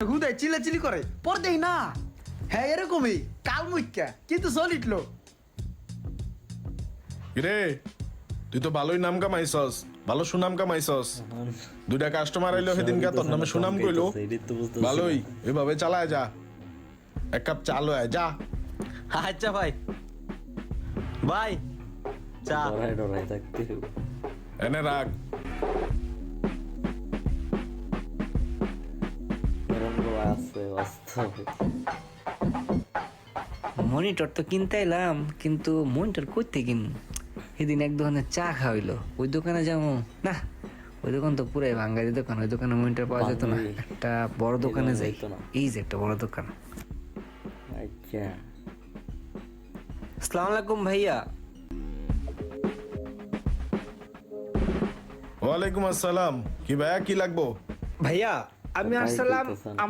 হুদায় চিল্লাচিল্লি করে পড়তেই না। হ্যাঁ এরকমই কাল মুখ্যা কিন্তু সলিড লোক। রে তুই তো ভালোই নাম কামাইছস, ভালো সুনাম কামাইছস। দুইটা কাস্টমার আইলো সেদিনকে তোর নামে সুনাম কইলো, ভালোই এভাবে চালায় যা। এক কাপ চা লয় যা। আচ্ছা ভাই, ভাই চা। ডরাই থাকতে হবে। এনে রাখ। এরকম আছে বাস্তবে। মনিটর তো কিনতে এলাম, কিন্তু মনিটর করতে কিন। সেদিন এক দোকানে চা খাওয়াইলো, ওই দোকানে যাবো না। ওই দোকান তো পুরাই বাঙালি দোকান, ওই দোকানে মনিটর পাওয়া যেত না। একটা বড় দোকানে যাই, এই যে একটা বড় দোকান। আচ্ছা আসসালামু আলাইকুম ভাইয়া। ওয়ালাইকুম আসসালাম। কি ভাইয়া কি লাগবো? ভাইয়া আমি ভাই আসসালাম কইতেছেন।